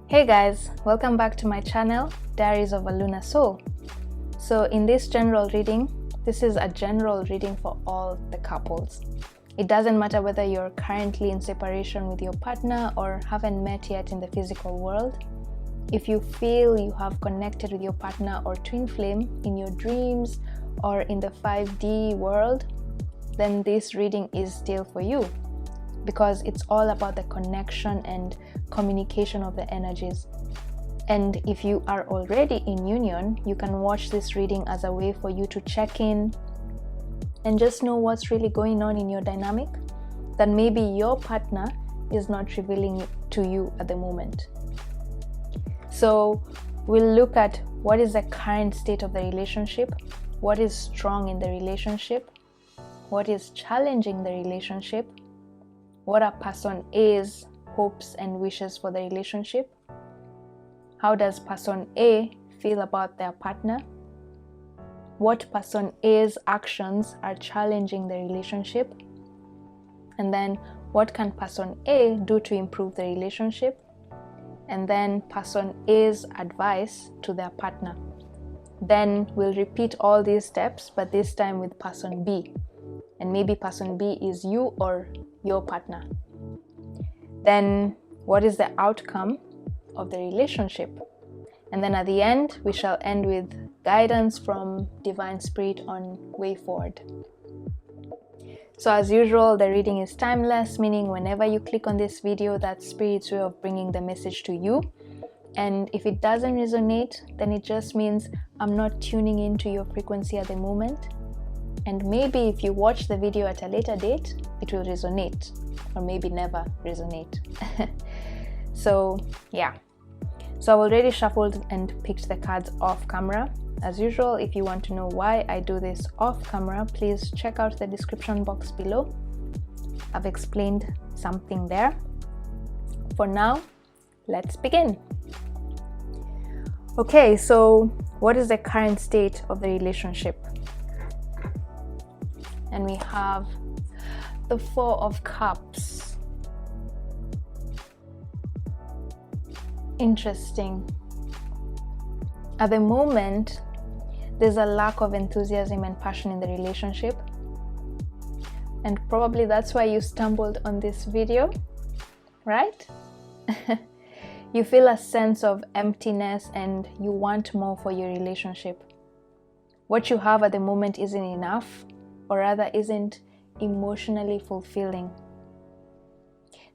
Hey guys, welcome back to my channel, Diaries of a Lunar Soul. So in this general reading, this is a general reading for all the couples. It doesn't matter whether you're currently in separation with your partner or haven't met yet in the physical world. If you feel you have connected with your partner or twin flame in your dreams or in the 5D world, then this reading is still for you, because it's all about the connection and communication of the energies. And if you are already in union, you can watch this reading as a way for you to check in and just know what's really going on in your dynamic that maybe your partner is not revealing to you at the moment. So we'll look at what is the current state of the relationship, what is strong in the relationship, what is challenging the relationship, what are person A's hopes and wishes for the relationship, how does person A feel about their partner, what person A's actions are challenging the relationship, and then what can person A do to improve the relationship, and then person A's advice to their partner. Then we'll repeat all these steps, but this time with person B. And maybe person B is you or your partner. Then what is the outcome of the relationship? And then at the end, we shall end with guidance from Divine Spirit on way forward. So as usual, the reading is timeless, meaning whenever you click on this video, that's Spirit's way of bringing the message to you. And if it doesn't resonate, then it just means I'm not tuning into your frequency at the moment. And maybe if you watch the video at a later date, it will resonate, or maybe never resonate. So yeah. So I've already shuffled and picked the cards off camera. As usual, if you want to know why I do this off camera, please check out the description box below. I've explained something there. For now, let's begin. Okay, so what is the current state of the relationship? And we have the Four of Cups. Interesting. At the moment, there's a lack of enthusiasm and passion in the relationship. And probably that's why you stumbled on this video, right? You feel a sense of emptiness and you want more for your relationship. What you have at the moment isn't enough, or rather isn't emotionally fulfilling.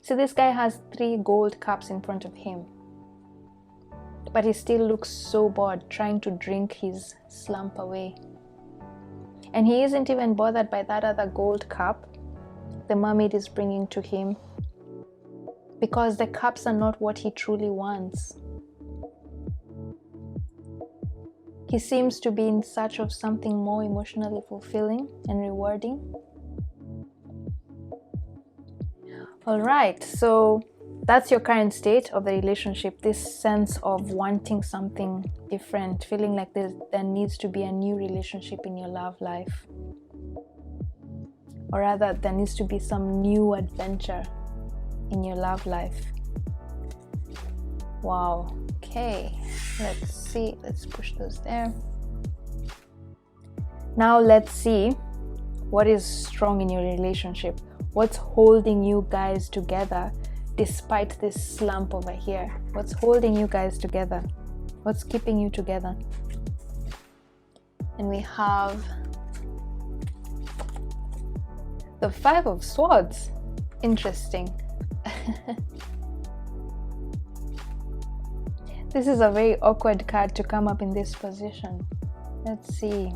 So this guy has 3 gold cups in front of him, but he still looks so bored, trying to drink his slump away. And he isn't even bothered by that other gold cup the mermaid is bringing to him, because the cups are not what he truly wants. He seems to be in search of something more emotionally fulfilling and rewarding. All right, so that's your current state of the relationship, this sense of wanting something different, feeling like there needs to be a new relationship in your love life. Or rather, there needs to be some new adventure in your love life. Wow, okay, let's see, let's push those there. Now let's see what is strong in your relationship. What's holding you guys together despite this slump over here? What's holding you guys together? What's keeping you together? And we have the Five of Swords. Interesting. This is a very awkward card to come up in this position. Let's see.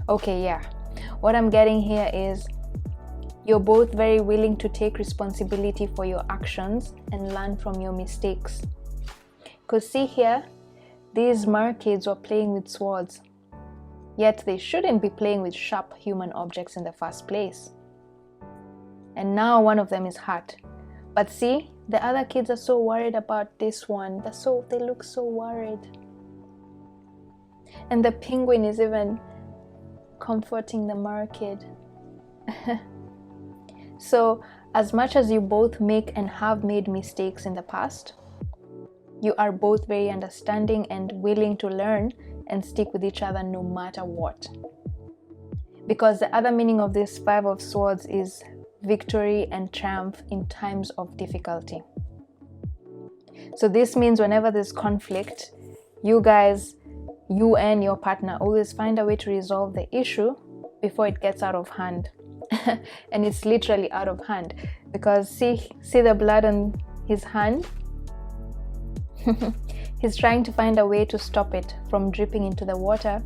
Okay, yeah. What I'm getting here is you're both very willing to take responsibility for your actions and learn from your mistakes. Because see here, these mermaids were playing with swords, yet they shouldn't be playing with sharp human objects in the first place. And now one of them is hurt. But see, the other kids are so worried about this one. They look so worried. And the penguin is even comforting the mermaid. So As much as you both make and have made mistakes in the past, you are both very understanding and willing to learn and stick with each other no matter what. Because the other meaning of this Five of Swords is victory and triumph in times of difficulty. So this means whenever there's conflict, you and your partner always find a way to resolve the issue before it gets out of hand. And it's literally out of hand, because see the blood on his hand? He's trying to find a way to stop it from dripping into the water,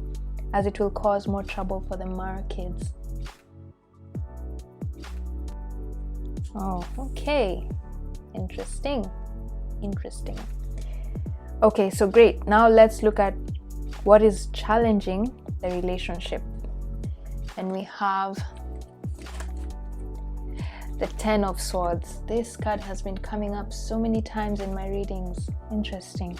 as it will cause more trouble for the Mara kids. Oh, okay. Interesting. Okay, so great. Now let's look at what is challenging the relationship. And we have the Ten of Swords. This card has been coming up so many times in my readings. Interesting.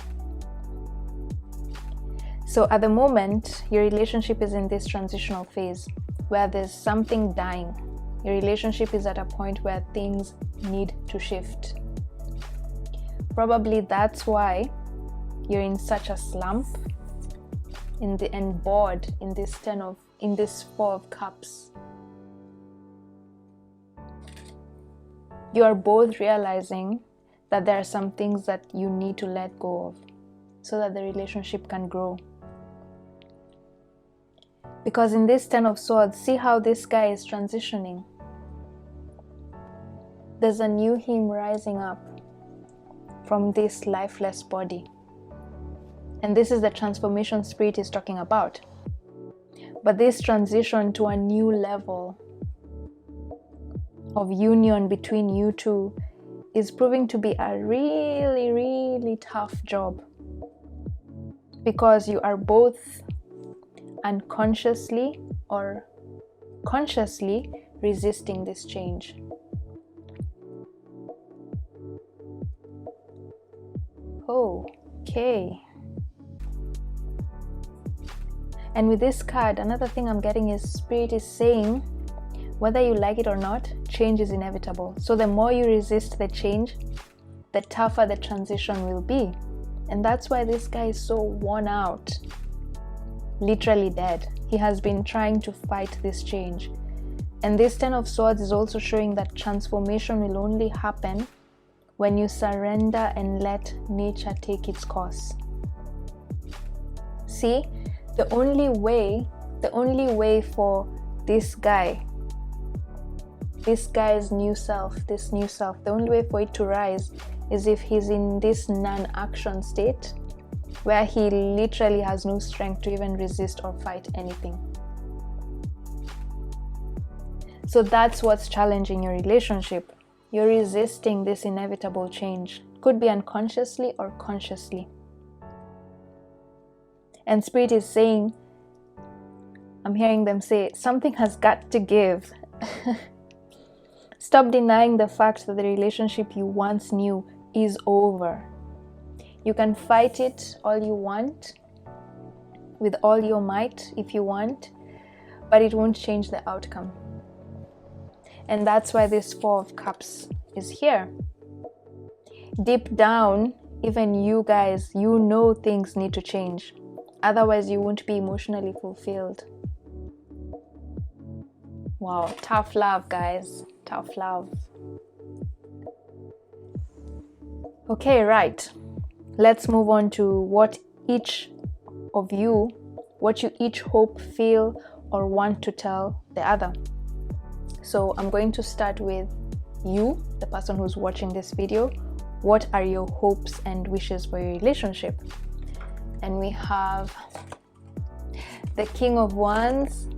So at the moment, your relationship is in this transitional phase where there's something dying. Your relationship is at a point where things need to shift. Probably that's why you're in such a slump and bored in this Four of Cups. You are both realizing that there are some things that you need to let go of so that the relationship can grow. Because in this Ten of Swords, see how this guy is transitioning. There's a new him rising up from this lifeless body. And this is the transformation Spirit is talking about. But this transition to a new level of union between you two is proving to be a really, really tough job. Because you are both unconsciously or consciously resisting this change. Okay. And with this card, another thing I'm getting is Spirit is saying, whether you like it or not, change is inevitable. So the more you resist the change, the tougher the transition will be. And that's why this guy is so worn out, literally dead. He has been trying to fight this change. And this Ten of Swords is also showing that transformation will only happen when you surrender and let nature take its course. See, the only way for this guy's new self, the only way for it to rise is if he's in this non-action state where he literally has no strength to even resist or fight anything. So that's what's challenging your relationship. You're resisting this inevitable change. Could be unconsciously or consciously. And Spirit is saying, I'm hearing them say, something has got to give. Stop denying the fact that the relationship you once knew is over. You can fight it all you want, with all your might if you want, but it won't change the outcome. And that's why this Four of Cups is here. Deep down, even you guys, you know things need to change. Otherwise, you won't be emotionally fulfilled. Wow, tough love, guys. Tough love. Okay, right. Let's move on to what you each hope, feel, or want to tell the other. So I'm going to start with you, the person who's watching this video. What are your hopes and wishes for your relationship? And we have the King of Wands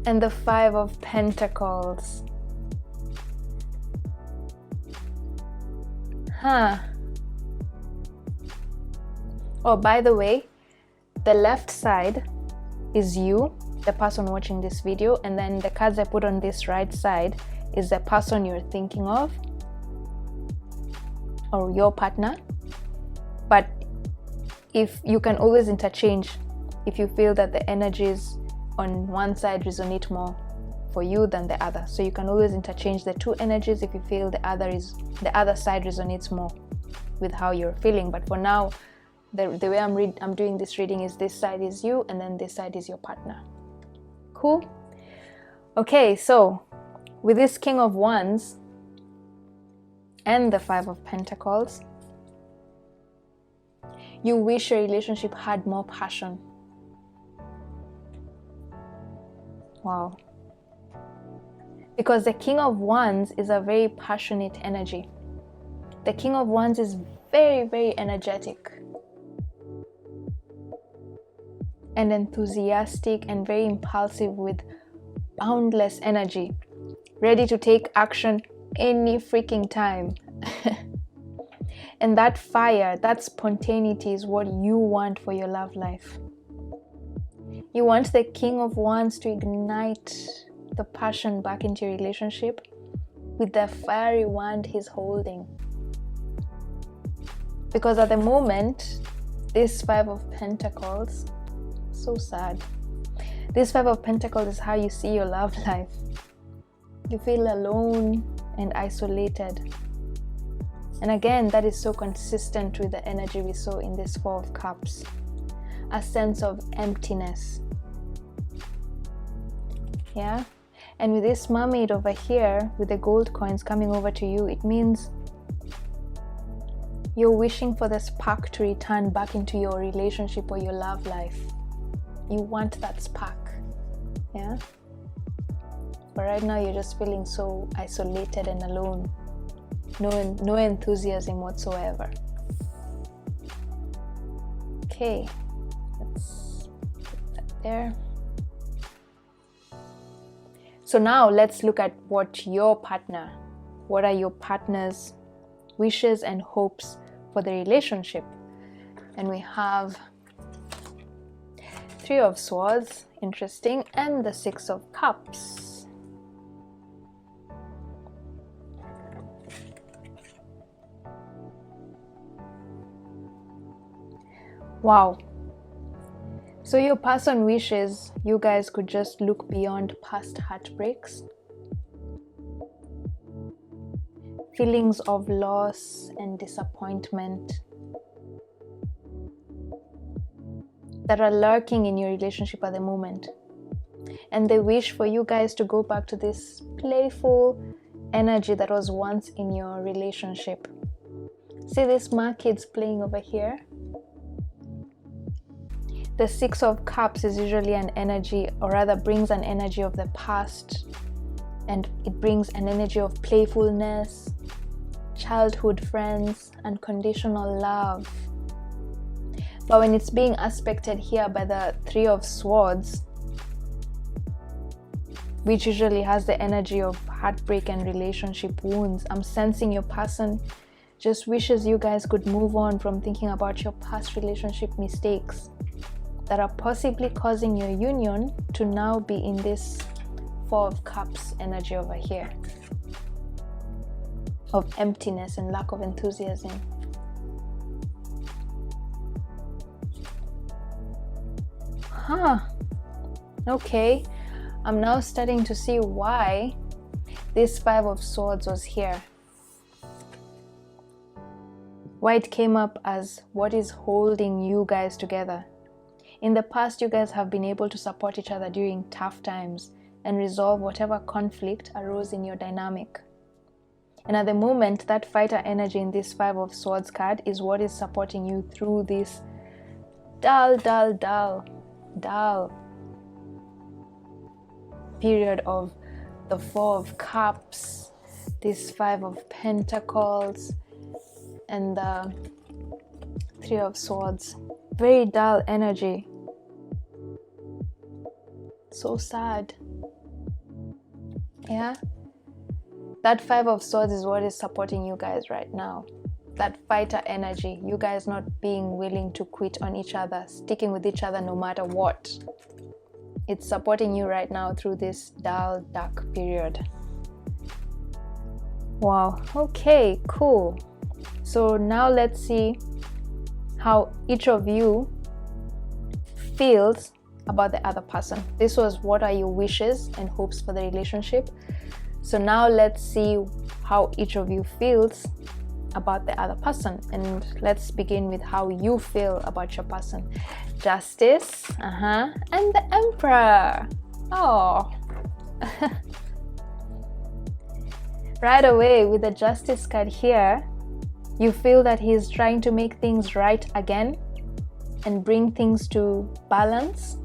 and the Five of Pentacles. Oh, by the way, the left side is you, the person watching this video, and then the cards I put on this right side is the person you're thinking of or your partner. But if you can always interchange, if you feel that the energies on one side resonate more, for you than the other. So you can always interchange the two energies if you feel the other side resonates more with how you're feeling. But for now, the way I'm doing this reading is this side is you and then this side is your partner. Cool? Okay, so with this King of Wands and the Five of Pentacles, you wish your relationship had more passion. Wow. Because the King of Wands is a very passionate energy. The King of Wands is very, very energetic and enthusiastic and very impulsive with boundless energy, ready to take action any freaking time. And that fire, that spontaneity is what you want for your love life. You want the King of Wands to ignite the passion back into your relationship with the fiery wand he's holding. Because at the moment, this Five of Pentacles, so sad. This Five of Pentacles is how you see your love life. You feel alone and isolated. And again, that is so consistent with the energy we saw in this Four of Cups. A sense of emptiness. Yeah? And with this mermaid over here, with the gold coins coming over to you, it means you're wishing for the spark to return back into your relationship or your love life. You want that spark. Yeah? But right now you're just feeling so isolated and alone. No enthusiasm whatsoever. Okay, let's put that there. So now let's look at what are your partner's wishes and hopes for the relationship. And we have Three of Swords, interesting, and the Six of Cups. Wow. So your person wishes you guys could just look beyond past heartbreaks, feelings of loss and disappointment that are lurking in your relationship at the moment. And they wish for you guys to go back to this playful energy that was once in your relationship. See these markets playing over here? The Six of Cups is usually an energy, or rather brings an energy of the past, and it brings an energy of playfulness, childhood friends, unconditional love. But when it's being aspected here by the Three of Swords, which usually has the energy of heartbreak and relationship wounds, I'm sensing your person just wishes you guys could move on from thinking about your past relationship mistakes that are possibly causing your union to now be in this Four of Cups energy over here of emptiness and lack of enthusiasm. Okay, I'm now starting to see why this Five of Swords was here. Why it came up as what is holding you guys together. In the past, you guys have been able to support each other during tough times and resolve whatever conflict arose in your dynamic. And at the moment, that fighter energy in this Five of Swords card is what is supporting you through this dull period of the Four of Cups, this Five of Pentacles, and the Three of Swords. Very dull energy. So sad. Yeah? That Five of Swords is what is supporting you guys right now. That fighter energy, you guys not being willing to quit on each other, sticking with each other no matter what. It's supporting you right now through this dull, dark period. Wow, okay, cool. So now let's see how each of you feels about the other person. This was what are your wishes and hopes for the relationship. So now let's see how each of you feels about the other person, and let's begin with how you feel about your person. Justice, and the Emperor. Oh. Right away with the Justice card here, you feel that he is trying to make things right again and bring things to balance,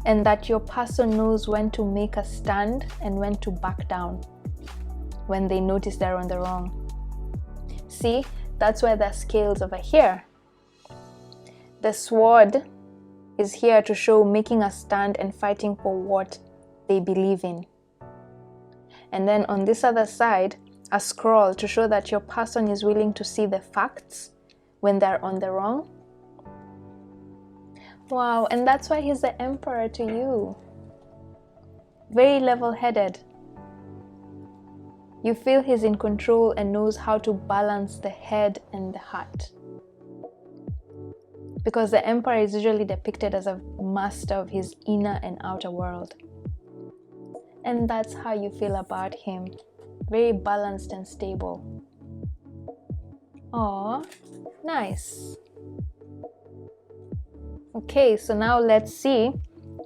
and that your person knows when to make a stand and when to back down when they notice they're on the wrong. See, that's why the scales over here. The sword is here to show making a stand and fighting for what they believe in. And then on this other side, a scroll to show that your person is willing to see the facts when they're on the wrong. Wow, and that's why he's the Emperor to you. Very level-headed. You feel he's in control and knows how to balance the head and the heart. Because the Emperor is usually depicted as a master of his inner and outer world. And that's how you feel about him. Very balanced and stable. Aww, nice. Okay, so now let's see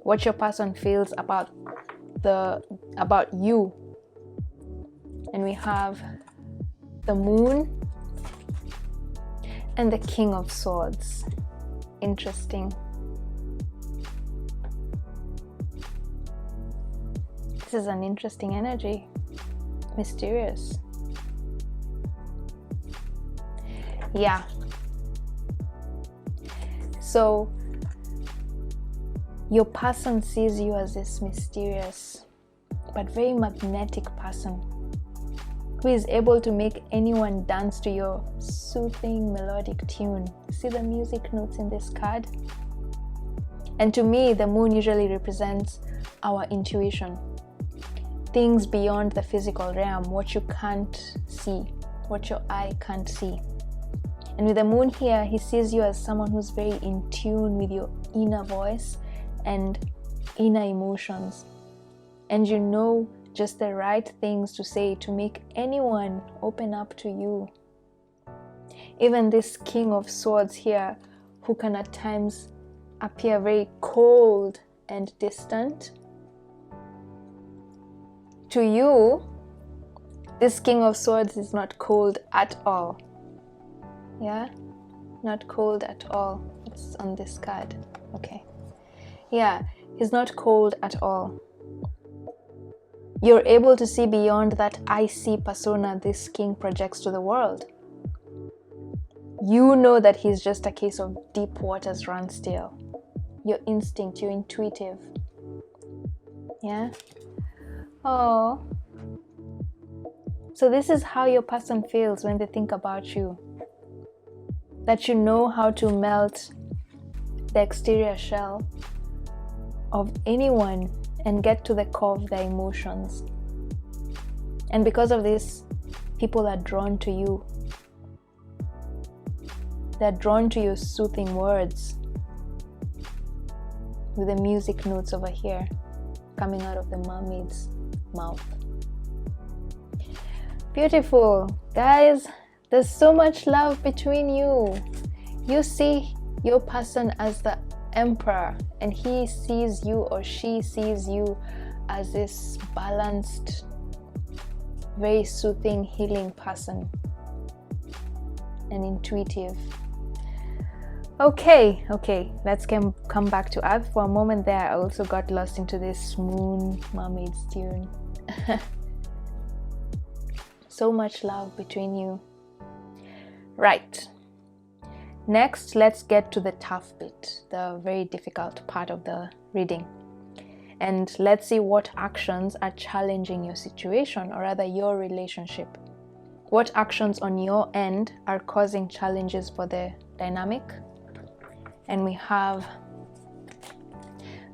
what your person feels about you. And we have the Moon and the King of Swords. Interesting. This is an interesting energy. Mysterious. Yeah. So your person sees you as this mysterious but very magnetic person who is able to make anyone dance to your soothing melodic tune. See the music notes in this card? And to me, the Moon usually represents our intuition. Things beyond the physical realm, what you can't see, what your eye can't see. And with the Moon here, he sees you as someone who's very in tune with your inner voice and inner emotions. And you know just the right things to say to make anyone open up to you. Even this King of Swords here, who can at times appear very cold and distant. To you, this King of Swords is not cold at all. Yeah? Not cold at all. It's on this card. Okay. Yeah, he's not cold at all. You're able to see beyond that icy persona this king projects to the world. You know that he's just a case of deep waters run still. Your instinct, you're intuitive. Yeah? Oh. So this is how your person feels when they think about you. That you know how to melt the exterior shell of anyone and get to the core of their emotions. And because of this, people are drawn to you. They're drawn to your soothing words with the music notes over here coming out of the mermaid's mouth. Beautiful. Guys, there's so much love between you. You see your person as the Emperor, and he sees you or she sees you as this balanced, very soothing, healing person and intuitive. Okay, let's come back to Earth for a moment there. I also got lost into this Moon Mermaid's tune. So much love between you. Right. Next, let's get to the tough bit, the very difficult part of the reading. And let's see what actions are challenging your situation, or rather your relationship. What actions on your end are causing challenges for the dynamic? And we have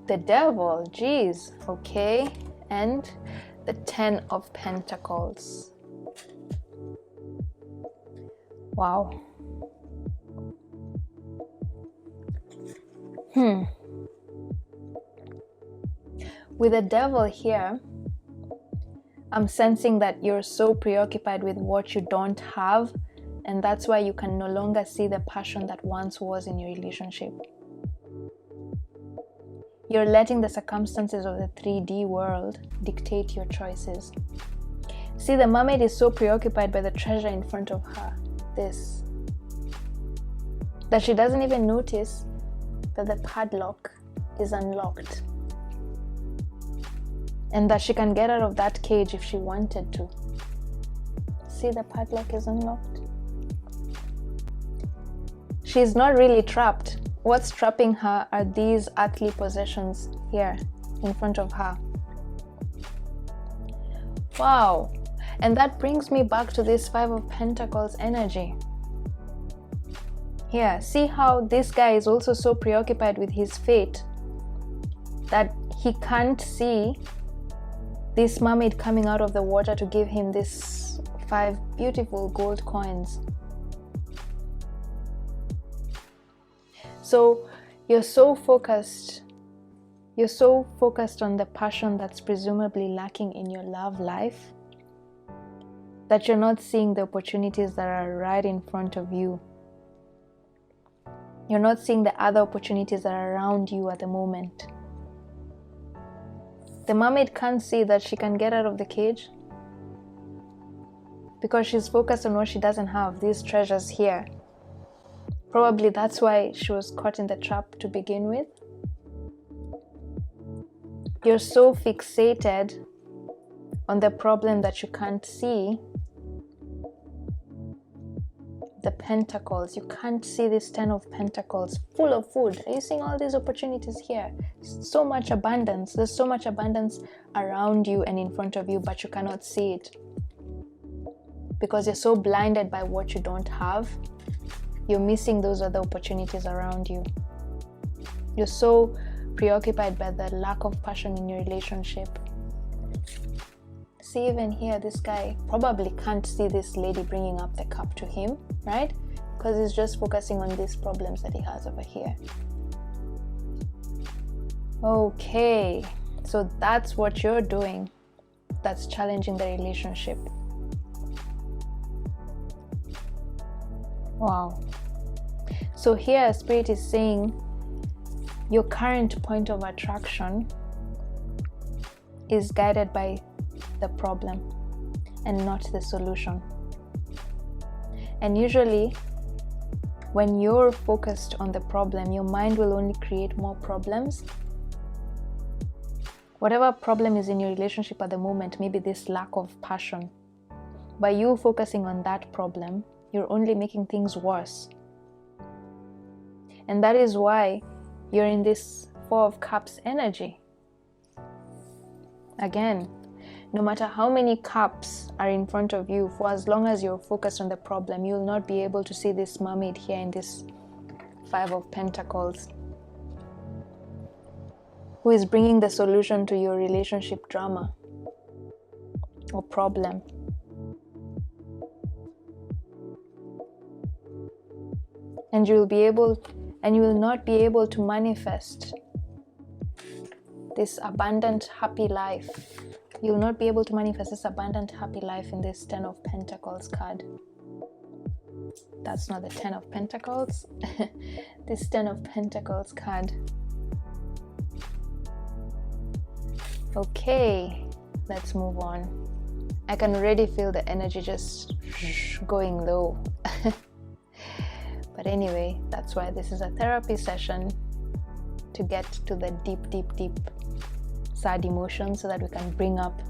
the Devil, geez, okay, and the 10 of Pentacles. Wow. With the devil here, I'm sensing that you're so preoccupied with what you don't have, and that's why you can no longer see the passion that once was in your relationship. You're letting the circumstances of the 3D world dictate your choices. See, the mermaid is so preoccupied by the treasure in front of her, this, that she doesn't even notice that the padlock is unlocked, and that she can get out of that cage if she wanted to. See, the padlock is unlocked. She's not really trapped. What's trapping her are these earthly possessions here in front of her. Wow. And that brings me back to this 5 of Pentacles energy. Here, see how this guy is also so preoccupied with his fate that he can't see this mermaid coming out of the water to give him this 5 beautiful gold coins. So you're so focused on the passion that's presumably lacking in your love life that you're not seeing the opportunities that are right in front of you. You're not seeing the other opportunities that are around you at the moment. The mermaid can't see that she can get out of the cage because she's focused on what she doesn't have, these treasures here. Probably that's why she was caught in the trap to begin with. You're so fixated on the problem that you can't see. The Pentacles, you can't see this 10 of Pentacles full of food. Are you seeing all these opportunities here? So much abundance. There's so much abundance around you and in front of you, but you cannot see it because you're so blinded by what you don't have. You're missing those other opportunities around you. You're so preoccupied by the lack of passion in your relationship. See, even here, this guy probably can't see this lady bringing up the cup to him, right? Because he's just focusing on these problems that he has over here. Okay, so that's what you're doing that's challenging the relationship. Wow. So here, Spirit is saying your current point of attraction is guided by the problem and not the solution. And usually, when you're focused on the problem, your mind will only create more problems. Whatever problem is in your relationship at the moment, maybe this lack of passion, by you focusing on that problem, you're only making things worse. And that is why you're in this 4 of Cups energy. Again, no matter how many cups are in front of you, for as long as you're focused on the problem, you'll not be able to see this mermaid here in this 5 of Pentacles, who is bringing the solution to your relationship drama or problem. And you will not be able to manifest this abundant, happy life. You will not be able to manifest this abundant, happy life in this 10 of Pentacles card. That's not the 10 of Pentacles. This 10 of Pentacles card. Okay, let's move on. I can already feel the energy just going low. But anyway, that's why this is a therapy session, to get to the deep sad emotions so that we can bring up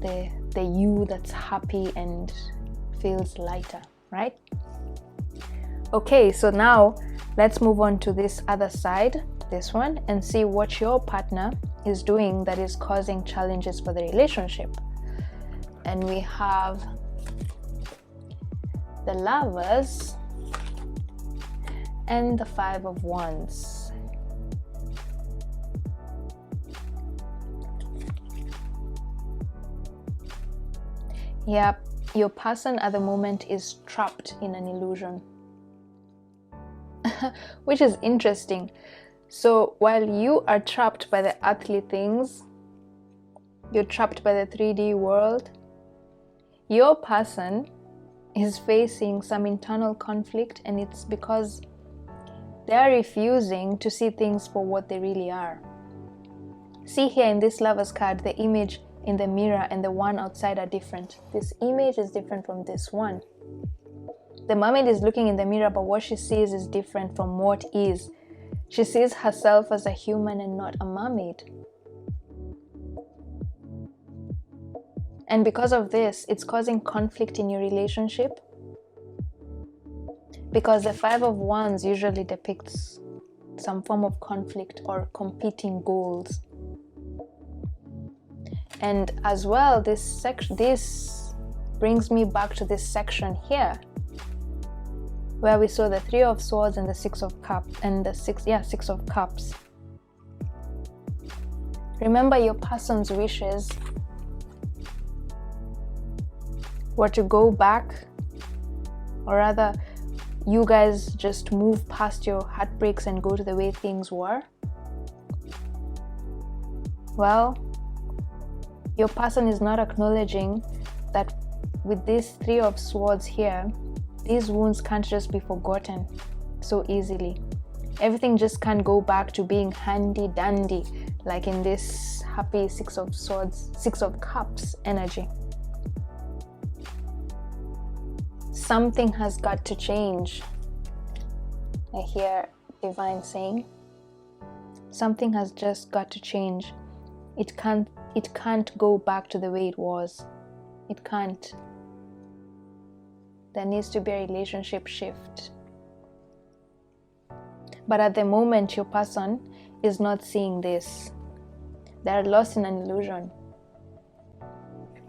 the you that's happy and feels lighter, right? Okay, so now let's move on to this other side, this one, and see what your partner is doing that is causing challenges for the relationship. And we have the Lovers and the 5 of Wands. Yep, your person at the moment is trapped in an illusion. Which is interesting. So while you are trapped by the earthly things, you're trapped by the 3D world, your person is facing some internal conflict, and it's because they are refusing to see things for what they really are. See here in this Lover's card, the image in the mirror and the one outside are different. This image is different from this one. The mermaid is looking in the mirror, but what she sees is different from what is. She sees herself as a human and not a mermaid. And because of this, it's causing conflict in your relationship. Because the Five of Wands usually depicts some form of conflict or competing goals. And as well, this brings me back to this section here, where we saw the Three of Swords and the Six of Cups and the Six of Cups. Remember, your person's wishes were to go back, or rather, you guys just move past your heartbreaks and go to the way things were. Well, your person is not acknowledging that with these Three of Swords here, these wounds can't just be forgotten so easily. Everything just can't go back to being handy dandy like in this happy Six of Swords, Six of Cups energy. Something has got to change. I hear Divine saying, something has just got to change. It can't go back to the way it was. It can't. There needs to be a relationship shift. But at the moment, your person is not seeing this. They are lost in an illusion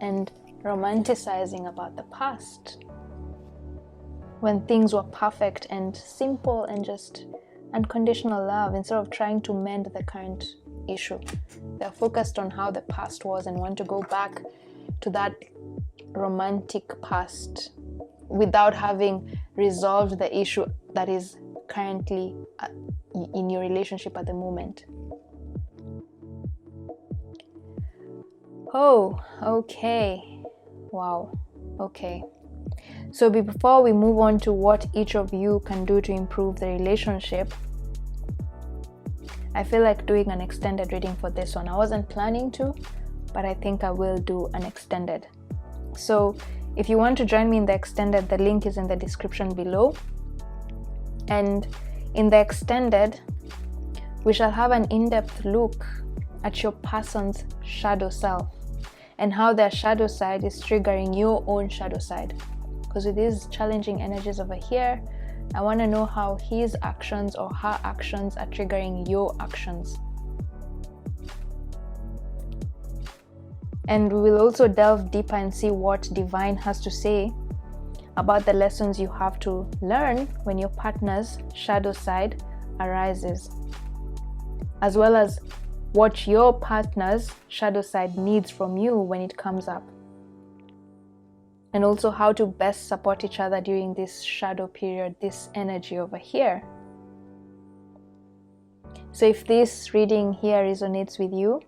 and romanticizing about the past, when things were perfect and simple and just unconditional love, instead of trying to mend the current issue. They're focused on how the past was and want to go back to that romantic past without having resolved the issue that is currently in your relationship at the moment. Oh, okay. Wow. Okay. So before we move on to what each of you can do to improve the relationship, I feel like doing an extended reading for this one. I wasn't planning to, but I think I will do an extended. So if you want to join me in the extended, the link is in the description below. And in the extended, we shall have an in-depth look at your person's shadow self and how their shadow side is triggering your own shadow side. Because with these challenging energies over here, I want to know how his actions or her actions are triggering your actions. And we will also delve deeper and see what Divine has to say about the lessons you have to learn when your partner's shadow side arises, as well as what your partner's shadow side needs from you when it comes up, and also how to best support each other during this shadow period, this energy over here. So if this reading here resonates with you,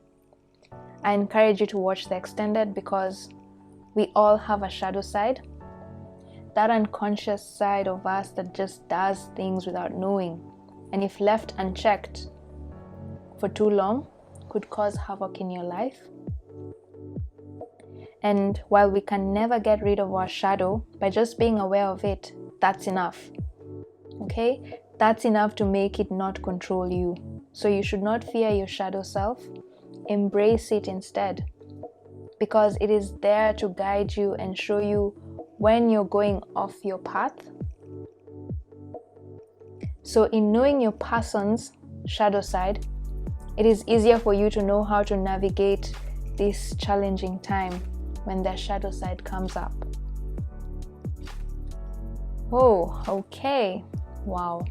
I encourage you to watch the extended, because we all have a shadow side, that unconscious side of us that just does things without knowing, and if left unchecked for too long could cause havoc in your life. And while we can never get rid of our shadow, by just being aware of it, that's enough. Okay? That's enough to make it not control you. So you should not fear your shadow self. Embrace it instead, because it is there to guide you and show you when you're going off your path. So in knowing your person's shadow side, it is easier for you to know how to navigate this challenging time when their shadow side comes up. Oh, okay. Wow.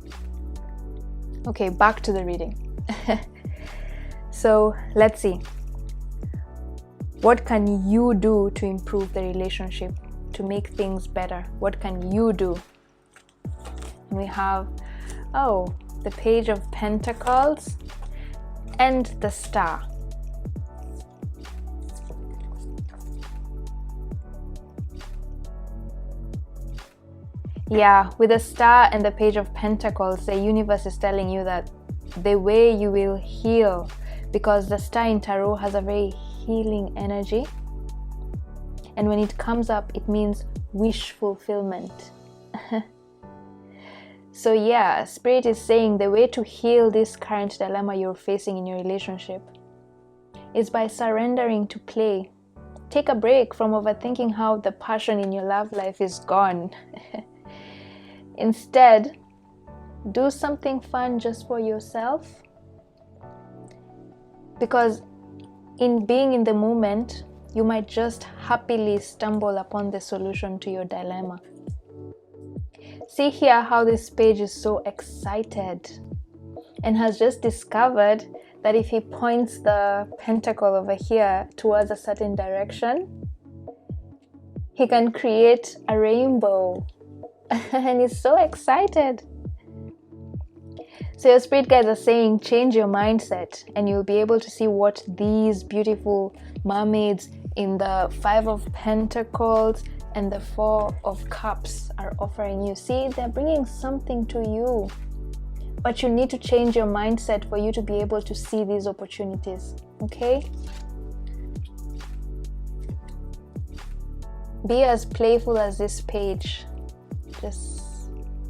Okay, back to the reading. So let's see. What can you do to improve the relationship, to make things better? What can you do? And we have, oh, the Page of Pentacles, and the Star. Yeah, with the Star and the Page of Pentacles, the universe is telling you that the way you will heal, because the Star in Tarot has a very healing energy, and when it comes up, it means wish fulfillment. So yeah, Spirit is saying the way to heal this current dilemma you're facing in your relationship is by surrendering to play. Take a break from overthinking how the passion in your love life is gone. Instead, do something fun just for yourself, because in being in the moment, you might just happily stumble upon the solution to your dilemma. See here how this page is so excited and has just discovered that if he points the pentacle over here towards a certain direction, he can create a rainbow. And he's so excited. So your spirit guides are saying, change your mindset and you'll be able to see what these beautiful mermaids in the 5 of Pentacles and the 4 of Cups are offering you. See, they're bringing something to you, but you need to change your mindset for you to be able to see these opportunities. Okay? Be as playful as this page. Just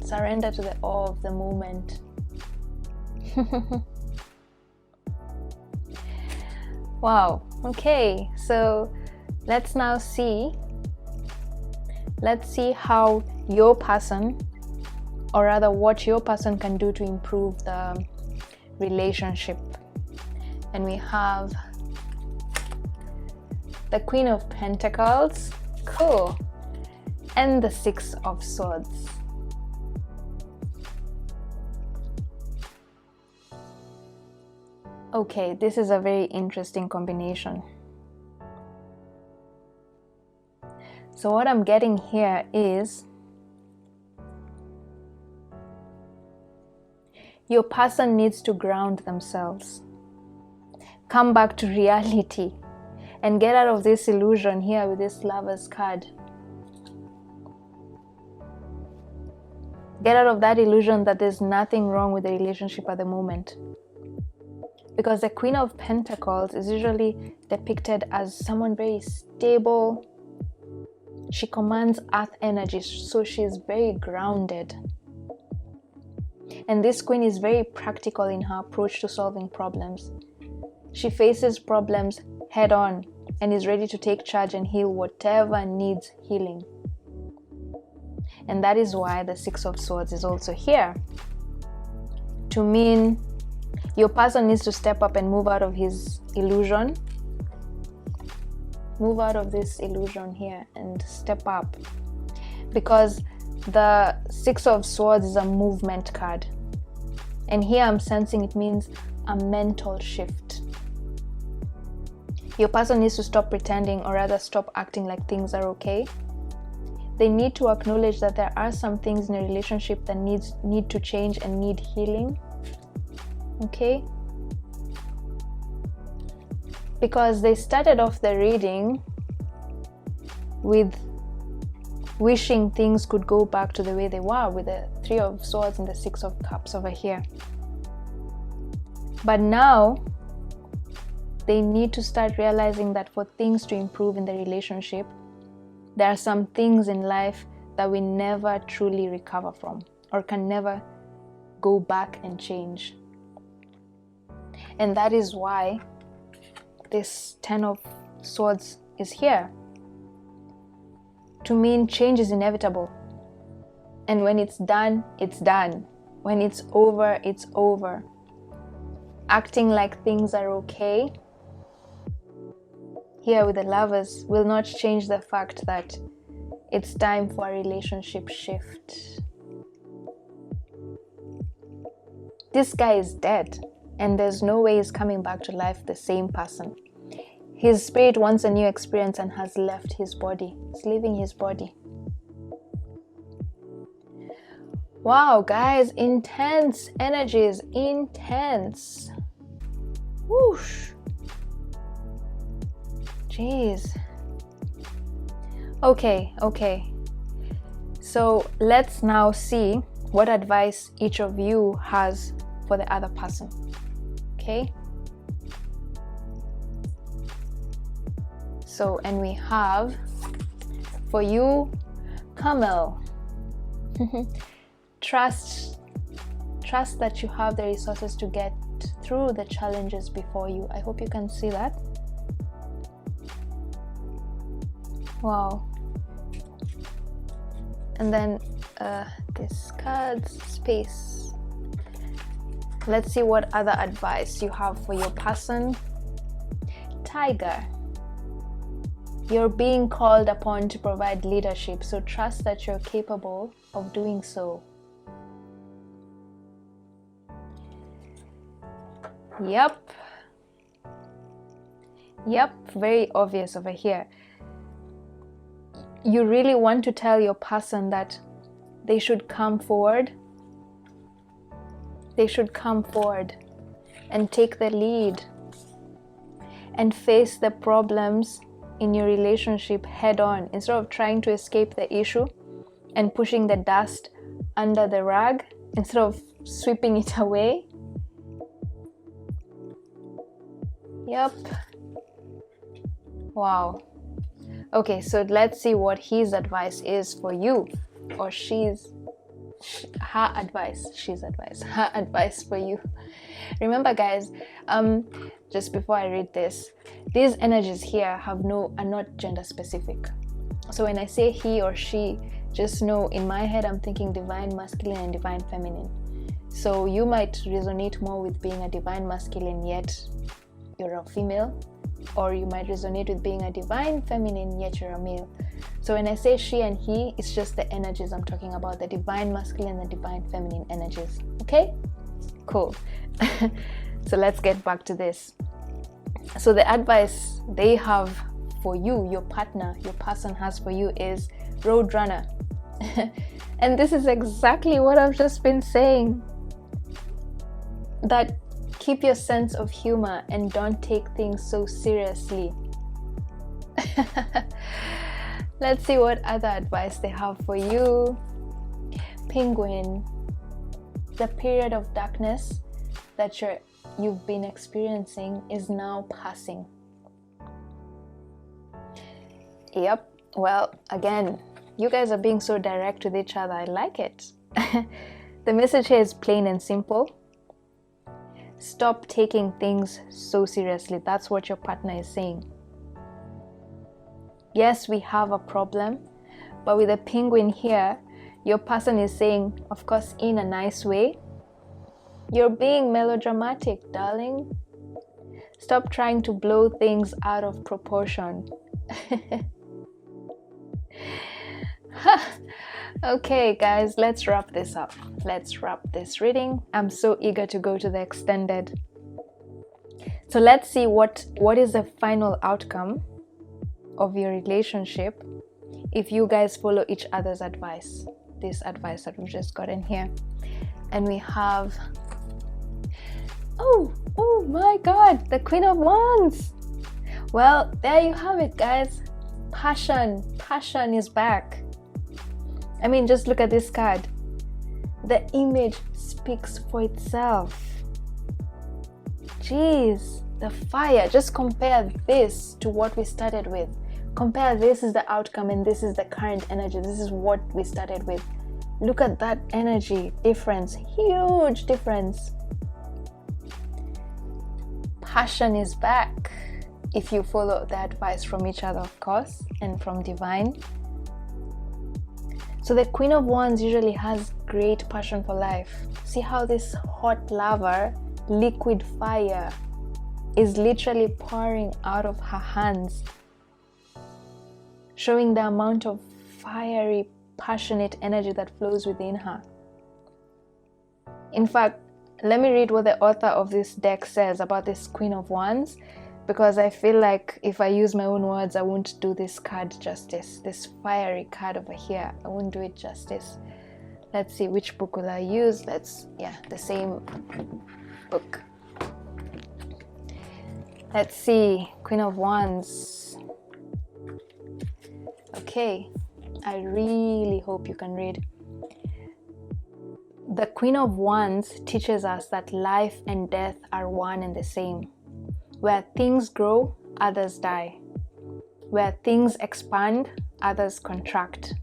surrender to the awe of the moment. Wow. Okay, so let's now see. Let's see how your person, or rather what your person can do to improve the relationship. And we have the Queen of Pentacles, cool, and the 6 of Swords. Okay, this is a very interesting combination. So what I'm getting here is your person needs to ground themselves, come back to reality, and get out of this illusion here with this Lover's card. Get out of that illusion that there's nothing wrong with the relationship at the moment. Because the Queen of Pentacles is usually depicted as someone very stable. She commands earth energy, so she's very grounded. And this queen is very practical in her approach to solving problems. She faces problems head on and is ready to take charge and heal whatever needs healing. And that is why the 6 of Swords is also here. To mean your person needs to step up and move out of his illusion. Move out of this illusion here and step up. Because the 6 of Swords is a movement card. And here I'm sensing it means a mental shift. Your person needs to stop pretending, or rather stop acting like things are okay. They need to acknowledge that there are some things in a relationship that need to change and need healing. Okay? Because they started off the reading with wishing things could go back to the way they were, with the 3 of Swords and the 6 of Cups over here. But now they need to start realizing that for things to improve in the relationship, there are some things in life that we never truly recover from, or can never go back and change. And that is why this 10 of Swords is here. To mean change is inevitable. And when it's done, it's done. When it's over, it's over. Acting like things are okay here with the Lovers will not change the fact that it's time for a relationship shift. This guy is dead, and there's no way he's coming back to life the same person. His spirit wants a new experience and has left his body. It's leaving his body. Wow, guys, intense energies, intense. Whoosh. Jeez. Okay. So let's now see what advice each of you has for the other person. Okay? So, and we have for you, Camel. Trust that you have the resources to get through the challenges before you. I hope you can see that. Wow. And then this card's space. Let's see what other advice you have for your person. Tiger. You're being called upon to provide leadership, so trust that you're capable of doing so. Yep, very obvious over here. You really want to tell your person that they should come forward. They should come forward and take the lead and face the problems in your relationship head on, instead of trying to escape the issue and pushing the dust under the rug, instead of sweeping it away. Yep. Wow. Okay, so let's see what his advice is for you, or her advice for you. Remember, guys, just before I read this, these energies here are not gender specific. So when I say he or she, just know in my head I'm thinking divine masculine and divine feminine. So you might resonate more with being a divine masculine yet you're a female, or you might resonate with being a divine feminine yet you're a male. So when I say she and he, it's just the energies I'm talking about, the divine masculine and the divine feminine energies. Okay? Cool. So let's get back to this. So the advice they have for you, your partner, your person has for you is Roadrunner. And this is exactly what I've just been saying. That keep your sense of humor and don't take things so seriously. Let's see what other advice they have for you. Penguin. The period of darkness that you've been experiencing is now passing. Yep. Well, again, you guys are being so direct with each other. I like it. The message here is plain and simple. Stop taking things so seriously. That's what your partner is saying. Yes, we have a problem, but with the penguin here, your person is saying, of course, in a nice way, you're being melodramatic, darling. Stop trying to blow things out of proportion. Okay, guys, let's wrap this up. Let's wrap this reading. I'm so eager to go to the extended. So let's see what is the final outcome of your relationship if you guys follow each other's advice. This advice that we've just gotten here. And we have, oh my God, the Queen of Wands. Well, there you have it, guys. Passion is back. I mean, just look at this card. The image speaks for itself. Jeez, the fire. Just compare this to what we started with. Compare this is the outcome and this is the current energy. This is what we started with. Look at that energy difference. Huge difference. Passion is back. If you follow the advice from each other, of course, and from divine. So the Queen of Wands usually has great passion for life. See how this hot lava, liquid fire, is literally pouring out of her hands, showing the amount of fiery, passionate energy that flows within her. In fact, let me read what the author of this deck says about this Queen of Wands, because I feel like if I use my own words, I won't do this card justice. This fiery card over here, I won't do it justice. Let's see, which book will I use? The same book. Let's see, Queen of Wands. Okay, I really hope you can read. The Queen of Wands teaches us that life and death are one and the same. Where things grow, others die. Where things expand, others contract.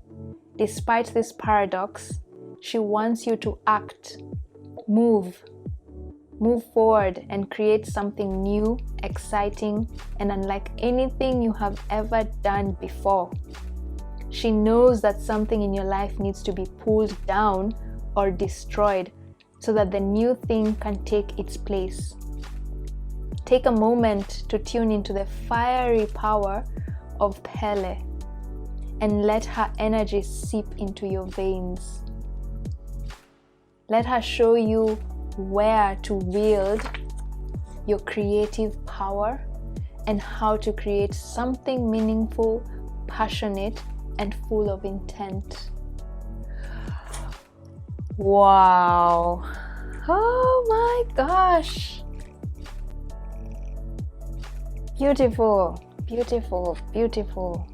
Despite this paradox, she wants you to act, move forward and create something new, exciting, and unlike anything you have ever done before. She knows that something in your life needs to be pulled down or destroyed so that the new thing can take its place. Take a moment to tune into the fiery power of Pele and let her energy seep into your veins. Let her show you where to wield your creative power and how to create something meaningful, passionate, and full of intent. Wow. Oh my gosh. Beautiful, beautiful, beautiful.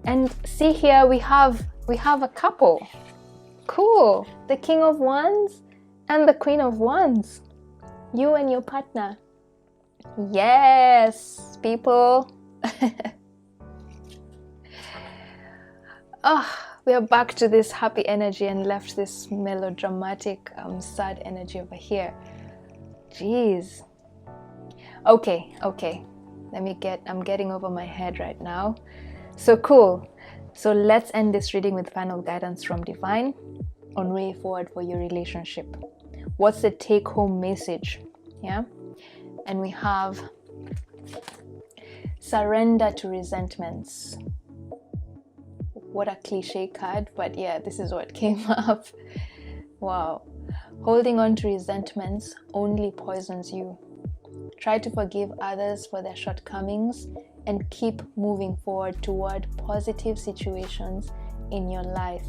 And see here we have a couple. Cool. The King of Wands and the Queen of Wands. You and your partner. Yes, people. We are back to this happy energy and left this melodramatic, sad energy over here. Jeez. Okay. I'm getting over my head right now. So cool. So let's end this reading with final guidance from Divine on way forward for your relationship. What's the take-home message? Yeah. And we have surrender to resentments. What a cliche card, but yeah, this is what came up. Wow. Holding on to resentments only poisons you. Try to forgive others for their shortcomings and keep moving forward toward positive situations in your life.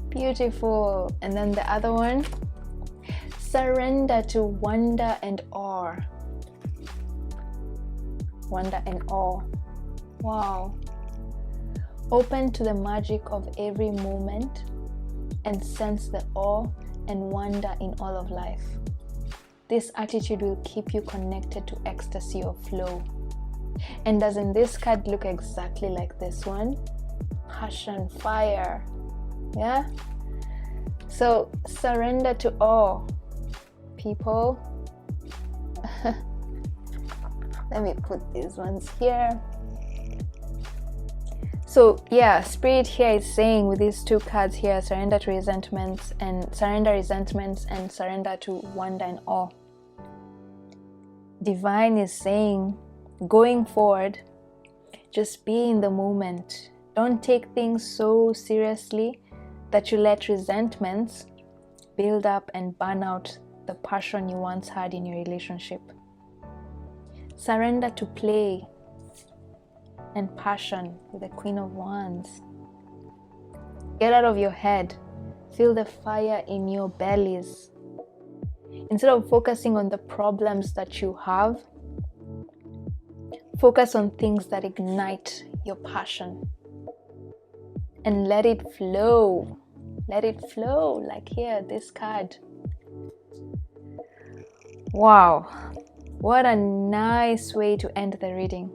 Beautiful. And then the other one, surrender to wonder and awe. Wonder and awe. Wow. Open to the magic of every moment and sense the awe and wonder in all of life. This attitude will keep you connected to ecstasy or flow. And doesn't this card look exactly like this one? Passion, fire. Yeah? So surrender to awe, people. Let me put these ones here. So yeah, Spirit here is saying with these two cards here, surrender to resentments and surrender to wonder and awe. Divine is saying, going forward, just be in the moment. Don't take things so seriously that you let resentments build up and burn out the passion you once had in your relationship. Surrender to play and passion with the Queen of Wands. Get out of your head. Feel the fire in your bellies. Instead of focusing on the problems that you have, focus on things that ignite your passion. And let it flow. Let it flow, like here, this card. Wow. What a nice way to end the reading.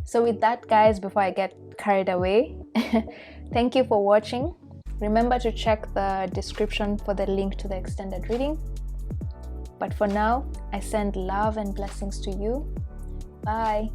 So with that, guys, before I get carried away, thank you for watching. Remember to check the description for the link to the extended reading. But for now, I send love and blessings to you. Bye.